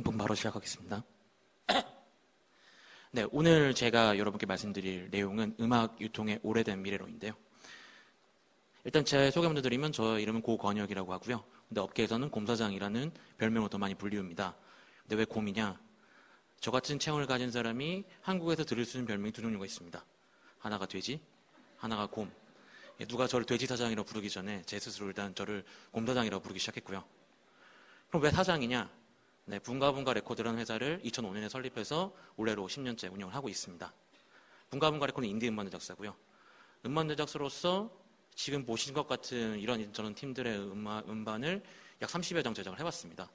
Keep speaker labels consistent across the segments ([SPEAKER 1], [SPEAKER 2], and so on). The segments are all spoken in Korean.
[SPEAKER 1] 그럼 바로 시작하겠습니다. 네, 오늘 제가 여러분께 말씀드릴 내용은 음악 유통의 오래된 미래론인데요. 일단 제 소개 먼저 드리면 저 이름은 고건혁이라고 하고요. 근데 업계에서는 곰사장이라는 별명으로 더 많이 불리웁니다. 근데 왜 곰이냐? 저 같은 체형을 가진 사람이 한국에서 들을 수 있는 별명이 두 종류가 있습니다. 하나가 돼지, 하나가 곰. 누가 저를 돼지사장이라고 부르기 전에 제 스스로 일단 저를 곰사장이라고 부르기 시작했고요. 그럼 왜 사장이냐? 네, 붕가붕가 레코드라는 회사를 2005년에 설립해서 올해로 10년째 운영을 하고 있습니다. 붕가붕가 레코드는 인디 음반 제작사고요. 음반 제작사로서 지금 보신 것 같은 이런 저런 팀들의 음반을 약 30여 장 제작을 해봤습니다.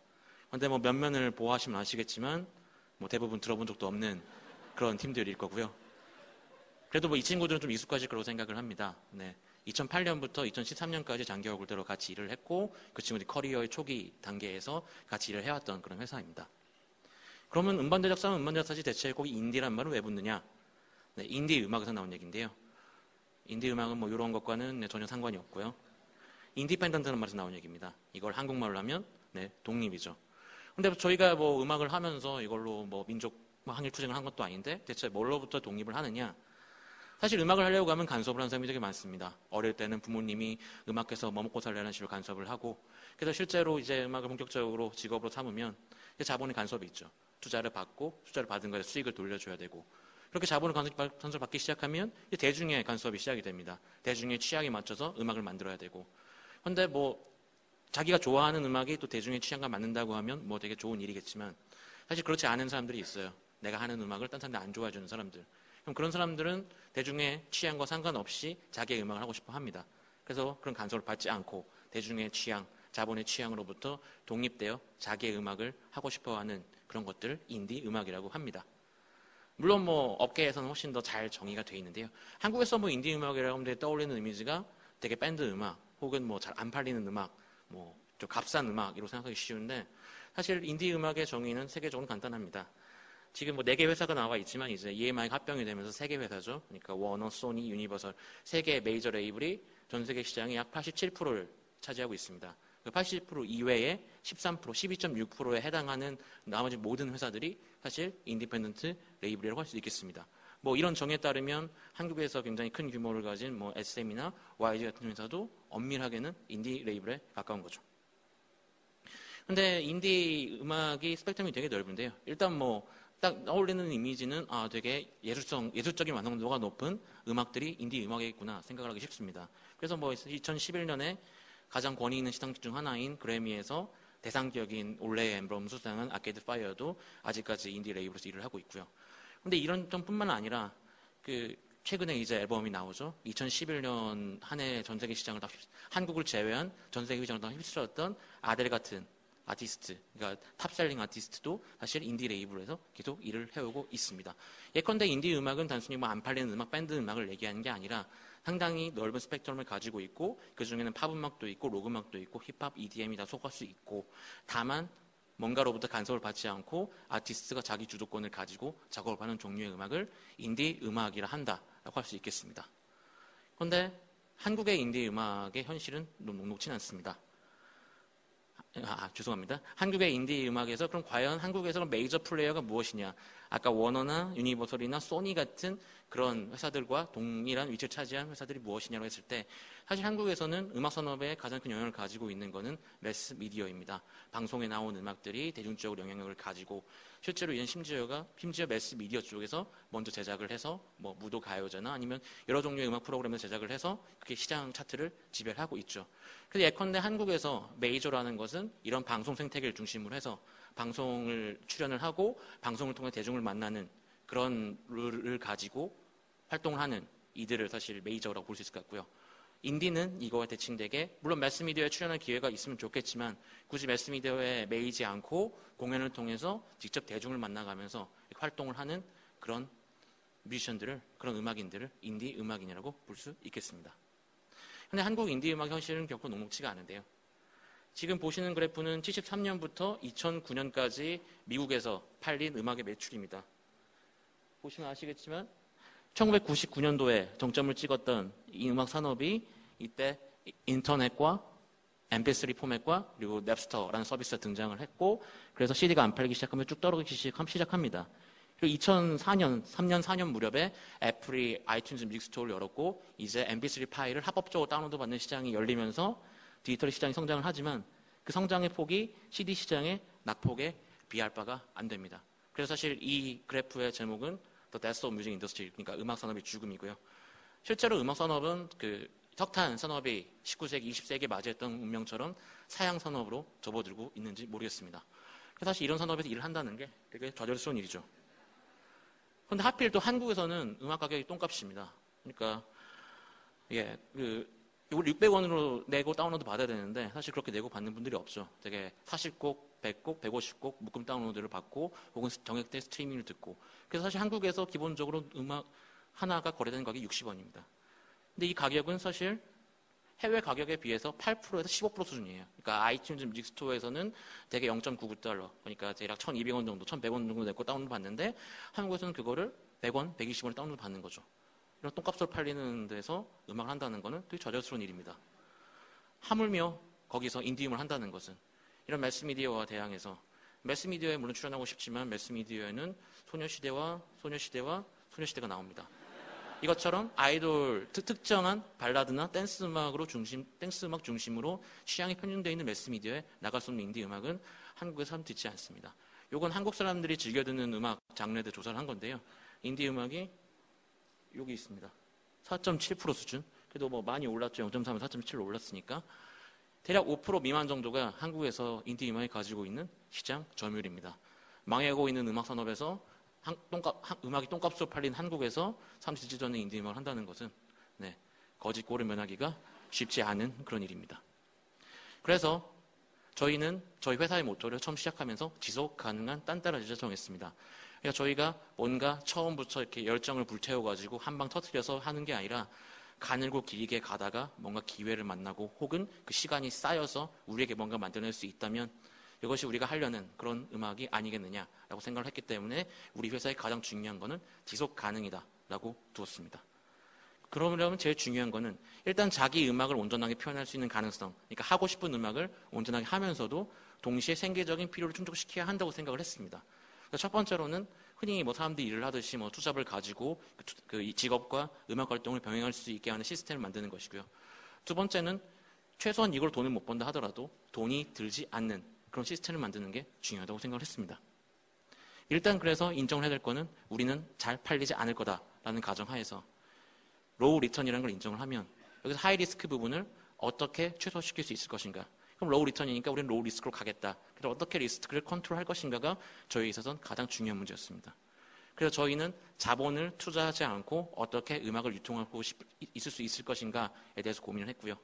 [SPEAKER 1] 그런데 뭐 면면을 보아하시면 아시겠지만 뭐 대부분 들어본 적도 없는 그런 팀들일 거고요. 그래도 뭐 이 친구들은 좀 익숙하실 거라고 생각을 합니다. 네. 2008년부터 2013년까지 장기 얼굴대로 같이 일을 했고 그 친구들이 커리어의 초기 단계에서 같이 일을 해왔던 그런 회사입니다. 그러면 음반 제작사는 음반 제작사지 대체 꼭 인디란 말은 왜 붙느냐? 네, 인디 음악에서 나온 얘기인데요. 인디 음악은 뭐 이런 것과는 전혀 상관이 없고요. 인디펜던트라는 말에서 나온 얘기입니다. 이걸 한국말로 하면 독립이죠. 근데 저희가 뭐 음악을 하면서 이걸로 뭐 민족 항일 투쟁을 한 것도 아닌데 대체 뭘로부터 독립을 하느냐? 사실 음악을 하려고 하면 간섭을 하는 사람이 되게 많습니다. 어릴 때는 부모님이 음악해서 뭐 먹고 살려는 식으로 간섭을 하고, 그래서 실제로 이제 음악을 본격적으로 직업으로 삼으면 자본의 간섭이 있죠. 투자를 받고 투자를 받은 거에 수익을 돌려줘야 되고, 그렇게 자본의 간섭을 받기 시작하면 대중의 간섭이 시작이 됩니다. 대중의 취향에 맞춰서 음악을 만들어야 되고, 그런데 뭐 자기가 좋아하는 음악이 또 대중의 취향과 맞는다고 하면 뭐 되게 좋은 일이겠지만 사실 그렇지 않은 사람들이 있어요. 내가 하는 음악을 딴 사람들 안 좋아해 주는 사람들. 그럼 그런 사람들은 대중의 취향과 상관없이 자기의 음악을 하고 싶어 합니다. 그래서 그런 간섭을 받지 않고 대중의 취향, 자본의 취향으로부터 독립되어 자기의 음악을 하고 싶어 하는 그런 것들을 인디 음악이라고 합니다. 물론 뭐 업계에서는 훨씬 더 잘 정의가 되어 있는데요. 한국에서 뭐 인디 음악이라고 하면 떠올리는 이미지가 되게 밴드 음악 혹은 뭐 잘 안 팔리는 음악, 뭐 좀 값싼 음악이라고 생각하기 쉬운데 사실 인디 음악의 정의는 세계적으로 간단합니다. 지금 뭐 4개 회사가 나와 있지만 이제 EMI가 합병이 되면서 3개 회사죠. 그러니까 워너, 소니, 유니버설 3개의 메이저 레이블이 전 세계 시장의 약 87%를 차지하고 있습니다. 그 80% 이외에 13%, 12.6%에 해당하는 나머지 모든 회사들이 사실 인디펜던트 레이블이라고 할 수 있겠습니다. 뭐 이런 정의에 따르면 한국에서 굉장히 큰 규모를 가진 뭐 SM이나 YG 같은 회사도 엄밀하게는 인디 레이블에 가까운 거죠. 근데 인디 음악이 스펙트럼이 되게 넓은데요. 일단 뭐 딱 떠올리는 이미지는 되게 예술적인 완성도가 높은 음악들이 인디 음악이겠구나 생각을 하기 쉽습니다. 그래서 뭐 2011년에 가장 권위 있는 시상식 중 하나인 그래미에서 대상격인 올해의 앨범 수상한 아케이드 파이어도 아직까지 인디 레이블에서 일을 하고 있고요. 근데 이런 점뿐만 아니라 최근에 이제 앨범이 나오죠. 2011년 한 해 전 세계 시장을 한국을 제외한 전 세계 시장을 다 휩쓸었던 아델 같은 아티스트, 그러니까 탑셀링 아티스트도 사실 인디 레이블에서 계속 일을 해오고 있습니다. 예컨대 인디 음악은 단순히 뭐 안 팔리는 음악, 밴드 음악을 얘기하는 게 아니라 상당히 넓은 스펙트럼을 가지고 있고 그 중에는 팝 음악도 있고 록 음악도 있고 힙합, EDM이 다 속할 수 있고 다만 뭔가로부터 간섭을 받지 않고 아티스트가 자기 주도권을 가지고 작업을 하는 종류의 음악을 인디 음악이라 한다라고 할 수 있겠습니다. 그런데 한국의 인디 음악의 현실은 녹록치는 않습니다. 죄송합니다. 한국의 인디 음악에서 그럼 과연 한국에서 메이저 플레이어가 무엇이냐? 아까 워너나 유니버설이나 소니 같은 그런 회사들과 동일한 위치를 차지한 회사들이 무엇이냐고 했을 때 사실 한국에서는 음악 산업에 가장 큰 영향을 가지고 있는 것은 매스 미디어입니다. 방송에 나온 음악들이 대중적으로 영향력을 가지고 실제로 이는 심지어 매스 미디어 쪽에서 먼저 제작을 해서 뭐 무도 가요제나 아니면 여러 종류의 음악 프로그램을 제작을 해서 그렇게 시장 차트를 지배하고 있죠. 그래서 예컨대 한국에서 메이저라는 것은 이런 방송 생태계를 중심으로 해서 방송을 출연을 하고 방송을 통해 대중을 만나는 그런 룰을 가지고 활동을 하는 이들을 사실 메이저라고 볼 수 있을 것 같고요. 인디는 이거와 대칭되게 물론 매스미디어에 출연할 기회가 있으면 좋겠지만 굳이 매스미디어에 매이지 않고 공연을 통해서 직접 대중을 만나가면서 활동을 하는 그런 뮤지션들을, 그런 음악인들을 인디 음악인이라고 볼 수 있겠습니다. 근데 한국 인디 음악 현실은 결코 녹록치가 않은데요. 지금 보시는 그래프는 73년부터 2009년까지 미국에서 팔린 음악의 매출입니다. 보시면 아시겠지만 1999년도에 정점을 찍었던 이 음악 산업이 이때 인터넷과 MP3 포맷과 그리고 냅스터라는 서비스가 등장을 했고 그래서 CD가 안 팔리기 시작하면 쭉 떨어지기 시작합니다. 그리고 2004년, 3년, 4년 무렵에 애플이 아이튠즈 뮤직 스토어를 열었고 이제 MP3 파일을 합법적으로 다운로드 받는 시장이 열리면서 디지털 시장이 성장을 하지만 그 성장의 폭이 CD 시장의 낙폭에 비할 바가 안 됩니다. 그래서 사실 이 그래프의 제목은 The Death of Music Industry, 그러니까 음악 산업의 죽음이고요. 실제로 음악 산업은 그 석탄 산업이 19세기, 20세기에 맞이했던 운명처럼 사양 산업으로 접어들고 있는지 모르겠습니다. 그래서 사실 이런 산업에서 일을 한다는 게 되게 좌절스러운 일이죠. 그런데 하필 또 한국에서는 음악 가격이 똥값입니다. 그러니까 예, 이걸 600원으로 내고 다운로드 받아야 되는데 사실 그렇게 내고 받는 분들이 없죠. 되게 40곡, 100곡, 150곡 묶음 다운로드를 받고 혹은 정액된 스트리밍을 듣고 그래서 사실 한국에서 기본적으로 음악 하나가 거래되는 가격이 60원입니다. 근데 이 가격은 사실 해외 가격에 비해서 8%에서 15% 수준이에요. 그러니까 아이튠즈 뮤직 스토어에서는 대개 0.99달러, 그러니까 대략 1,200원 정도, 1,100원 정도 내고 다운로드 받는데 한국에서는 그거를 100원, 120원에 다운로드 받는 거죠. 이런 똥값으로 팔리는 데서 음악을 한다는 것은 되게 좌절스러운 일입니다. 하물며 거기서 인디움을 한다는 것은 이런 매스미디어와 대항해서 매스미디어에 물론 출연하고 싶지만 매스미디어에는 소녀시대가 나옵니다. 이것처럼 아이돌 특정한 발라드나 댄스 음악 중심으로 취향이 편중되어 있는 매스미디어에 나갈 수 없는 인디 음악은 한국에서 듣지 않습니다. 이건 한국 사람들이 즐겨 듣는 음악 장르들 조사를 한 건데요. 인디 음악이 여기 있습니다. 4.7% 수준. 그래도 뭐 많이 올랐죠. 0.3에서 4.7로 올랐으니까. 대략 5% 미만 정도가 한국에서 인디 음악이 가지고 있는 시장 점유율입니다. 망하고 있는 음악 산업에서 음악이 똥값으로 팔린 한국에서 30년 전에 인디 음악을 한다는 것은 거짓 꼴을 면하기가 쉽지 않은 그런 일입니다. 그래서 저희는 저희 회사의 모토를 처음 시작하면서 지속 가능한 딴따라지를 정했습니다. 그러니까 저희가 뭔가 처음부터 이렇게 열정을 불태워가지고 한방 터뜨려서 하는 게 아니라 가늘고 길게 가다가 뭔가 기회를 만나고 혹은 그 시간이 쌓여서 우리에게 뭔가 만들어낼 수 있다면 이것이 우리가 하려는 그런 음악이 아니겠느냐라고 생각을 했기 때문에 우리 회사의 가장 중요한 거는 지속 가능이다라고 두었습니다. 그러려면 제일 중요한 거는 일단 자기 음악을 온전하게 표현할 수 있는 가능성, 그러니까 하고 싶은 음악을 온전하게 하면서도 동시에 생계적인 필요를 충족시켜야 한다고 생각을 했습니다. 그러니까 첫 번째로는 흔히 뭐 사람들이 일을 하듯이 뭐 투잡을 가지고 그 직업과 음악 활동을 병행할 수 있게 하는 시스템을 만드는 것이고요. 두 번째는 최소한 이걸 돈을 못 번다 하더라도 돈이 들지 않는 그런 시스템을 만드는 게 중요하다고 생각을 했습니다. 일단 그래서 인정을 해야 될 거는 우리는 잘 팔리지 않을 거다라는 가정하에서 로우 리턴이라는 걸 인정을 하면 여기서 하이 리스크 부분을 어떻게 최소화시킬 수 있을 것인가. 그럼 로우 리턴이니까 우리는 로우 리스크로 가겠다. 그래서 어떻게 리스크를 컨트롤할 것인가가 저희에 있어서는 가장 중요한 문제였습니다. 그래서 저희는 자본을 투자하지 않고 어떻게 음악을 유통하고 있을 수 있을 것인가에 대해서 고민을 했고요.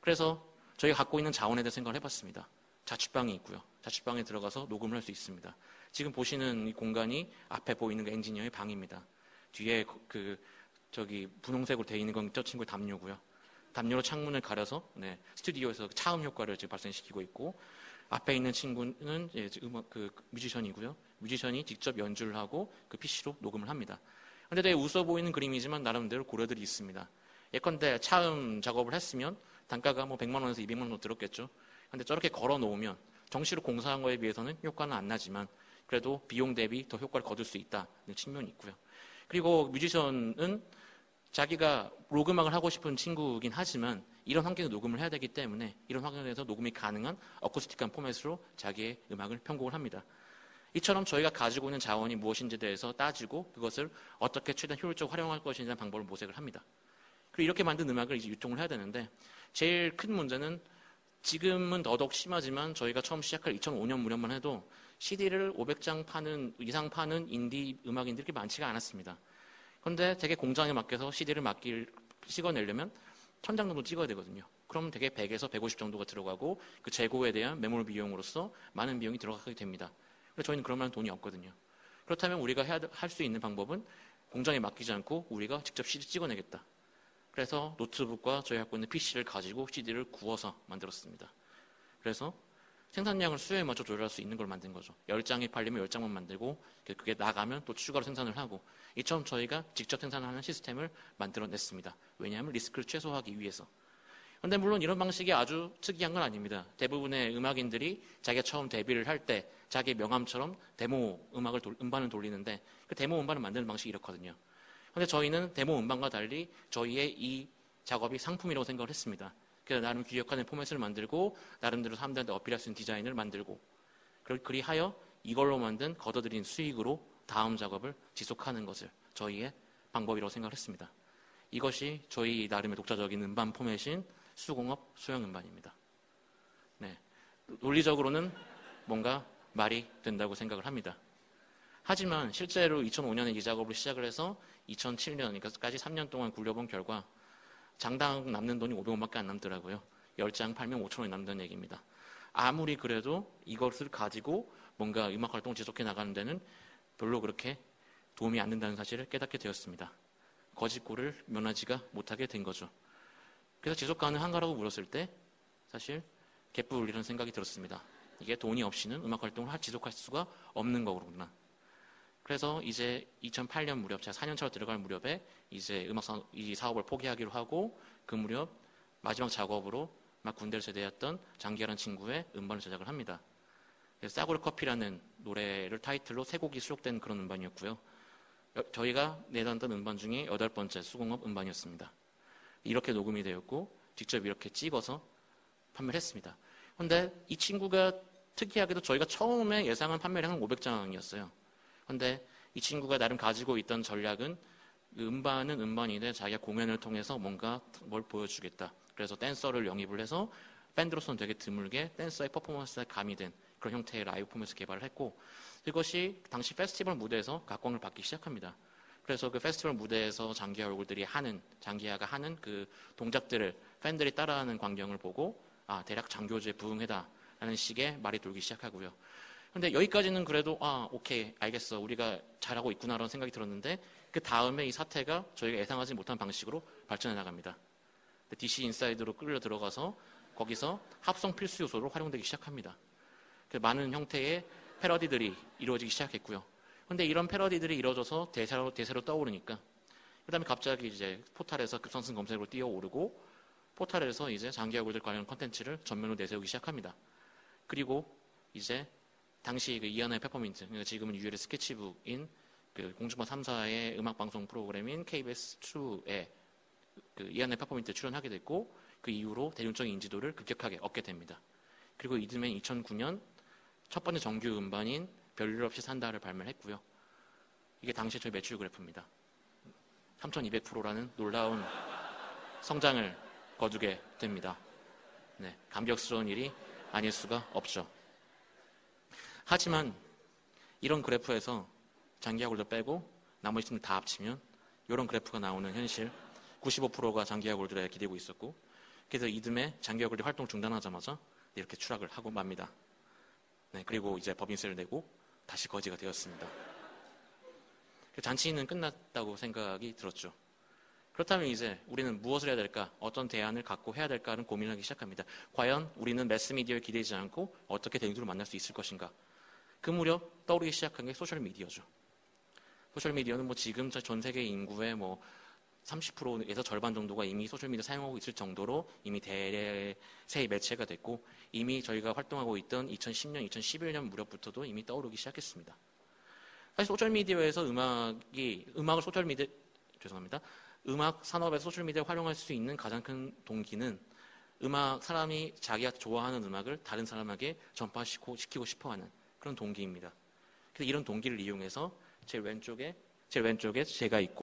[SPEAKER 1] 그래서 저희가 갖고 있는 자원에 대해서 생각을 해봤습니다. 자취방이 있고요. 자취방에 들어가서 녹음을 할 수 있습니다. 지금 보시는 이 공간이 앞에 보이는 그 엔지니어의 방입니다. 뒤에 분홍색으로 되어 있는 건 저 친구의 담요고요. 담요로 창문을 가려서 스튜디오에서 차음 효과를 지금 발생시키고 있고 앞에 있는 친구는 음악 뮤지션이고요. 뮤지션이 직접 연주를 하고 그 PC로 녹음을 합니다. 그런데 되게 웃어 보이는 그림이지만 나름대로 고려들이 있습니다. 예컨대 차음 작업을 했으면 단가가 뭐 100만 원에서 200만 원 정도 들었겠죠. 근데 저렇게 걸어 놓으면 정시로 공사한 거에 비해서는 효과는 안 나지만 그래도 비용 대비 더 효과를 거둘 수 있다는 측면이 있고요. 그리고 뮤지션은 자기가 로그음악을 하고 싶은 친구긴 하지만 이런 환경에서 녹음을 해야 되기 때문에 이런 환경에서 녹음이 가능한 어쿠스틱한 포맷으로 자기의 음악을 편곡을 합니다. 이처럼 저희가 가지고 있는 자원이 무엇인지에 대해서 따지고 그것을 어떻게 최대한 효율적으로 활용할 것인지라는 방법을 모색을 합니다. 그리고 이렇게 만든 음악을 이제 유통을 해야 되는데 제일 큰 문제는 지금은 더더욱 심하지만 저희가 처음 시작할 2005년 무렵만 해도 CD를 500장 이상 파는 인디 음악인들이 많지가 않았습니다. 그런데 되게 공장에 맡겨서 CD를 찍어내려면 1000장 정도 찍어야 되거든요. 그럼 되게 100에서 150 정도가 들어가고 그 재고에 대한 매몰 비용으로서 많은 비용이 들어가게 됩니다. 그래서 저희는 그럴 만한 돈이 없거든요. 그렇다면 우리가 할 수 있는 방법은 공장에 맡기지 않고 우리가 직접 CD 찍어내겠다. 그래서 노트북과 저희 갖고 있는 PC를 가지고 CD를 구워서 만들었습니다. 그래서 생산량을 수요에 맞춰 조절할 수 있는 걸 만든 거죠. 10장이 팔리면 10장만 만들고 그게 나가면 또 추가로 생산을 하고 이처럼 저희가 직접 생산하는 시스템을 만들어냈습니다. 왜냐하면 리스크를 최소화하기 위해서. 근데 물론 이런 방식이 아주 특이한 건 아닙니다. 대부분의 음악인들이 자기가 처음 데뷔를 할 때 자기 명함처럼 데모 음반을 돌리는데 그 데모 음반을 만드는 방식이 이렇거든요. 근데 저희는 데모 음반과 달리 저희의 이 작업이 상품이라고 생각을 했습니다. 그래서 나름 규격화된 포맷을 만들고 나름대로 사람들한테 어필할 수 있는 디자인을 만들고 그리하여 이걸로 만든 걷어들인 수익으로 다음 작업을 지속하는 것을 저희의 방법이라고 생각을 했습니다. 이것이 저희 나름의 독자적인 음반 포맷인 수공업 소형 음반입니다. 네. 논리적으로는 뭔가 말이 된다고 생각을 합니다. 하지만 실제로 2005년에 이 작업을 시작을 해서 2007년까지 3년 동안 굴려본 결과 장당 남는 돈이 500원밖에 안 남더라고요. 10장 팔면 5,000원이 남는다는 얘기입니다. 아무리 그래도 이것을 가지고 뭔가 음악 활동을 지속해 나가는 데는 별로 그렇게 도움이 안 된다는 사실을 깨닫게 되었습니다. 거짓골을 면하지가 못하게 된 거죠. 그래서 지속 가능한가라고 물었을 때 사실 개뿔이라는 생각이 들었습니다. 이게 돈이 없이는 음악 활동을 지속할 수가 없는 거구나. 그래서 이제 2008년 무렵, 제가 4년 차로 들어갈 무렵에 이제 이 사업을 포기하기로 하고 그 무렵 마지막 작업으로 막 군대를 제대했던 장기하라는 친구의 음반을 제작을 합니다. 싸구려 커피라는 노래를 타이틀로 3곡이 수록된 그런 음반이었고요. 저희가 내놨던 음반 중에 8번째 수공업 음반이었습니다. 이렇게 녹음이 되었고 직접 이렇게 찍어서 판매를 했습니다. 그런데 이 친구가 특이하게도 저희가 처음에 예상한 판매량은 500장이었어요. 그런데 이 친구가 나름 가지고 있던 전략은 음반은 음반인데 자기가 공연을 통해서 뭔가 뭘 보여주겠다. 그래서 댄서를 영입을 해서 밴드로서는 되게 드물게 댄서의 퍼포먼스에 가미된 그런 형태의 라이브 포맷을 개발을 했고 이것이 당시 페스티벌 무대에서 각광을 받기 시작합니다. 그래서 그 페스티벌 무대에서 장기하가 하는 그 동작들을 팬들이 따라하는 광경을 보고 대략 장교주에 부응해다라는 식의 말이 돌기 시작하고요. 근데 여기까지는 그래도 오케이 알겠어 우리가 잘하고 있구나라는 생각이 들었는데 그 다음에 이 사태가 저희가 예상하지 못한 방식으로 발전해 나갑니다. DC 인사이드로 끌려 들어가서 거기서 합성 필수 요소로 활용되기 시작합니다. 많은 형태의 패러디들이 이루어지기 시작했고요. 그런데 이런 패러디들이 이루어져서 대세로 떠오르니까 그 다음에 갑자기 이제 포탈에서 급상승 검색으로 뛰어오르고 포탈에서 이제 장기하고들 관련 컨텐츠를 전면으로 내세우기 시작합니다. 그리고 이제 당시 그 이하나의 페퍼민트, 그러니까 지금은 유엘의 스케치북인 그 공중파 3사의 음악방송 프로그램인 KBS2에 그 이하나의 페퍼민트에 출연하게 됐고 그 이후로 대중적인 인지도를 급격하게 얻게 됩니다. 그리고 이듬해 2009년 첫 번째 정규 음반인 별일 없이 산다를 발매했고요. 이게 당시 저희 매출 그래프입니다. 3200%라는 놀라운 성장을 거두게 됩니다. 네, 감격스러운 일이 아닐 수가 없죠. 하지만 이런 그래프에서 장기하골드 빼고 나머지 팀들 다 합치면 이런 그래프가 나오는 현실 95%가 장기하골드에 기대고 있었고 그래서 이듬해 장기하골드 활동 중단하자마자 이렇게 추락을 하고 맙니다. 네, 그리고 이제 법인세를 내고 다시 거지가 되었습니다. 잔치는 끝났다고 생각이 들었죠. 그렇다면 이제 우리는 무엇을 해야 될까? 어떤 대안을 갖고 해야 될까를 고민하기 시작합니다. 과연 우리는 매스미디어에 기대지 않고 어떻게 대중들을 만날 수 있을 것인가? 그 무렵 떠오르기 시작한 게 소셜미디어죠. 소셜미디어는 지금 전 세계 인구의 30%에서 절반 정도가 이미 소셜미디어 사용하고 있을 정도로 이미 대세의 매체가 됐고 이미 저희가 활동하고 있던 2010년, 2011년 무렵부터도 이미 떠오르기 시작했습니다. 사실 소셜미디어에서 음악 산업에서 소셜미디어를 활용할 수 있는 가장 큰 동기는 사람이 자기가 좋아하는 음악을 다른 사람에게 전파시키고 싶어하는 그런 동기입니다. 그래서 이런 동기를 이용해서 제일 왼쪽에 제가 있고